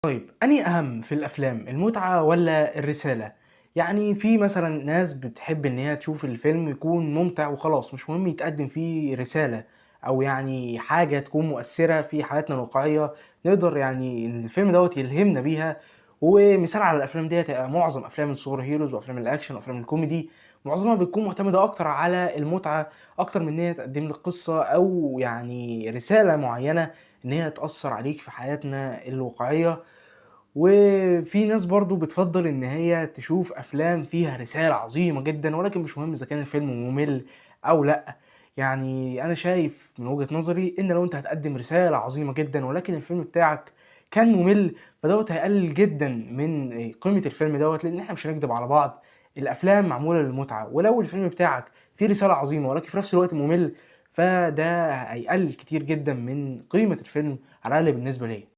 طيب أنهي أهم في الأفلام المتعة والّا الرسالة؟ يعني في مثلًا ناس بتحب إن هي تشوف الفيلم يكون ممتع وخلاص، مش مهم يتقدّم فيه رسالة أو يعني حاجة تكون مؤثّرة في حياتنا الواقعية، نقدر يعني إن الفيلم دوّة يلهمنا بيها، ومثال على الأفلام ديّة معظم أفلام السوبر هيروز وأفلام الأكشن وأفلام الكوميدي، معظمها بتكون معتمدة أكتر على المتعة، أكتر من إن هي تقدّم لك قصة أو يعني رسالة معيّنة إن هي تأثّر عليك في حياتنا الواقعية. وفي ناس برضه بتفضّل إن هي تشوف أفلام فيها رسالة عظيمة جدًا، ولكن مش مهم إذا كان الفيلم ممل أو لأ، يعني أنا شايف من وجهة نظري إن لو أنت هتقدّم رسالة عظيمة جدًا، ولكن الفيلم بتاعك كان ممل، فدوّة هيقلل جدًا من قيمة الفيلم دوّة، لإن إحنا مش هنكدب على بعض، الأفلام معمولة للمتعة، ولو الفيلم بتاعك فيه رسالة عظيمة ولكن في نفس الوقت ممل، فده هيقلل كتير جدًا من قيمة الفيلم على الأقل بالنسبة ليّا.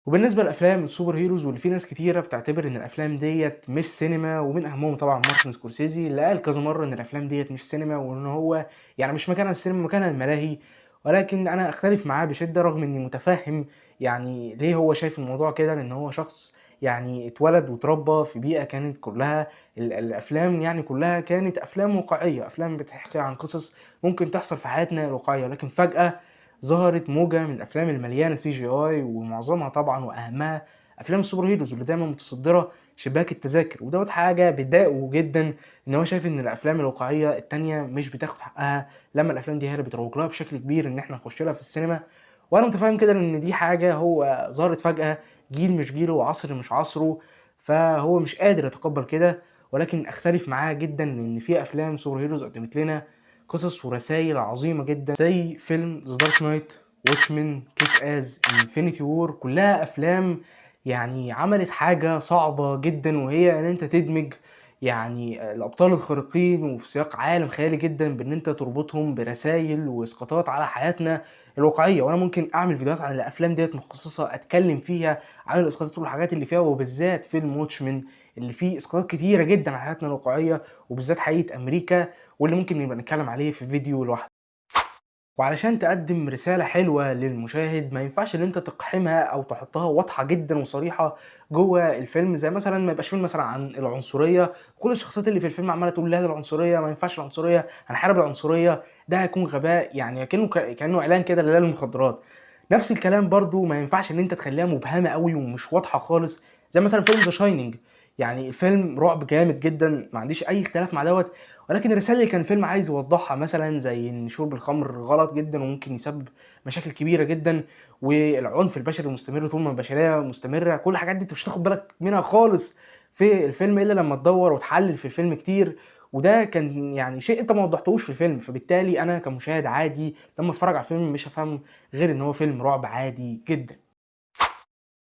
وبالنسبة لأفلام السوبر هيروز واللي في ناس كتيرة بتعتبر إن الأفلام ديّة مش سينما، ومن أهمهم طبعًا مارتن سكورسيزي اللي قال كذا مرّة إن الأفلام ديّة مش سينما، وإن هو يعني مش مكانها السينما مكانها الملاهي، ولكن أنا أختلف معاه بشدة رغم إني متفهم يعني ليه هو شايف الموضوع كده، لإن هو شخص يعني اتولد واتربى في بيئة كانت كلّها الأفلام يعني كلّها كانت أفلام واقعية، أفلام بتحكي عن قصص ممكن تحصل في حياتنا الواقعية، لكن فجأة ظهرت موجة من الأفلام المليانة CGI ومعظمها طبعًا وأهمها أفلام السوبر هيروز اللي دايمًا متصدرة شباك التذاكر، ودوّة حاجة بتضايقه جدًا إن هو شايف إن الأفلام الواقعية التانية مش بتاخد حقها، لمّا الأفلام دي هي اللي بتروج لها بشكل كبير إن إحنا نخش لها في السينما، وأنا متفهم كده لإن دي حاجة هو ظهرت فجأة، جيل مش جيله وعصر مش عصره، فهو مش قادر يتقبل كده، ولكن أختلف معاه جدًا إن في أفلام سوبر هيروز قدمت لنا قصص ورسايل عظيمة جدًا زي فيلم The Dark Knight، Watchmen، Kick Ass، Infinity War كلها أفلام يعني عملت حاجة صعبة جدًا وهي إن أنت تدمج يعني الأبطال الخارقين وفي سياق عالم خيالي جدًا بإن أنت تربطهم برسايل وإسقاطات على حياتنا الواقعية، وأنا ممكن أعمل فيديوهات عن الأفلام ديّة مخصصة أتكلم فيها عن الإسقاطات والحاجات اللي فيها، وبالذات فيلم Watchmen اللي فيه إسقاطات كتيرة جدًا على حياتنا الواقعية، وبالذات حقيقة أمريكا واللي ممكن نبقى نتكلم عليه في فيديو لوحده. وعلشان تقدّم رسالة حلوة للمشاهد ما ينفعش إن أنت تقحمها أو تحطها واضحة جدًا وصريحة جوّه الفيلم، زي مثلًا ما يبقاش فيلم مثلًا عن العنصرية وكل الشخصيات اللي في الفيلم عمّالة تقول لا العنصرية ما ينفعش العنصرية، هنحارب العنصرية، ده هيكون غباء يعني كإنه إعلان كده للمخدرات. نفس الكلام برضه ما ينفعش إن أنت تخلّيها مبهمة أوي ومش واضحة خالص، زي مثلًا فيلم The Shining يعني الفيلم رعب جامد جدًا، ما عنديش أي اختلاف مع دوّة، ولكن الرسالة اللي كان الفيلم عايز يوضحها مثلًا زي إن شرب الخمر غلط جدًا وممكن يسبب مشاكل كبيرة جدًا، والعنف البشري المستمر طول ما البشرية مستمرة، كل الحاجات دي أنت مش هتاخد بالك منها خالص في الفيلم إلا لمّا تدوّر وتحلل في الفيلم كتير، وده كان يعني شيء أنت ما وضحتهوش في الفيلم، فبالتالي أنا كمشاهد عادي لمّا أتفرج على الفيلم مش هافهم غير إن هو فيلم رعب عادي جدًا.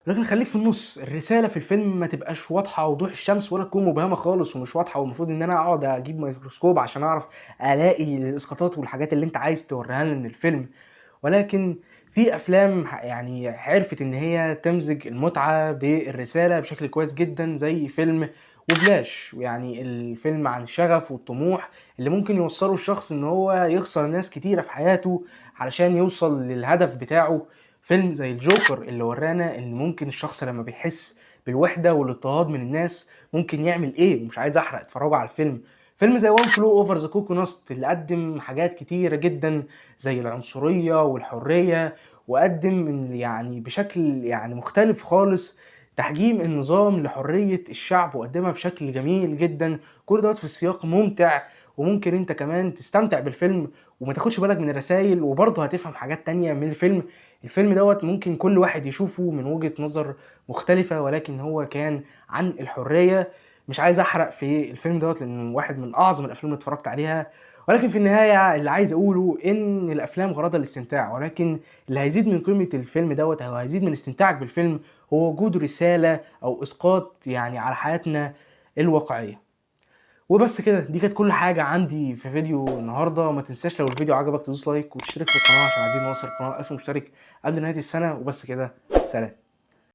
لكن خلّيك في النُص، الرسالة في الفيلم ما تبقاش واضحة وضوح الشمس ولا تكون مبهمة خالص ومش واضحة والمفروض إن أنا أقعد أجيب ميكروسكوب عشان أعرف ألاقي الإسقاطات والحاجات اللي أنت عايز تورّيها لنا من الفيلم، ولكن في أفلام يعني عرفت إن هي تمزج المتعة بالرسالة بشكل كويس جدًا زي فيلم وبلاش، يعني الفيلم عن الشغف والطموح اللي ممكن يوصّلوا الشخص إن هو يخسر ناس كتيرة في حياته علشان يوصل للهدف بتاعه. فيلم زي الجوكر اللي ورانا إن ممكن الشخص لمّا بيحس بالوحدة والاضطهاد من الناس ممكن يعمل إيه، ومش عايز أحرق اتفرجوا على الفيلم. فيلم زي One Flew Over the Cuckoo Nest اللي قدّم حاجات كتيرة جدًا زي العنصرية والحرية، وقدّم يعني بشكل يعني مختلف خالص تحجيم النظام لحرية الشعب، وقدّمها بشكل جميل جدًا، كل دوّة في سياق ممتع، وممكن أنت كمان تستمتع بالفيلم وما تاخدش بالك من الرسايل، وبرضه هتفهم حاجات تانية من الفيلم. الفيلم دوّة ممكن كل واحد يشوفه من وجهة نظر مختلفة، ولكن هو كان عن الحرية، مش عايز أحرق في الفيلم دوّة لإنه واحد من أعظم الأفلام اللي اتفرجت عليها، ولكن في النهاية اللي عايز أقوله إن الأفلام غرضها الاستمتاع، ولكن اللي هيزيد من قيمة الفيلم دوّة أو هيزيد من استمتاعك بالفيلم هو وجود رسالة أو إسقاط يعني على حياتنا الواقعية. وبس كده، دي كانت كل حاجة عندي في فيديو النهارده، ما تنساش لو الفيديو عجبك تدوس لايك وتشترك في القناة عشان عايزين نوصل القناة ل1000 مشترك قبل نهاية السنة، وبس كده، سلام.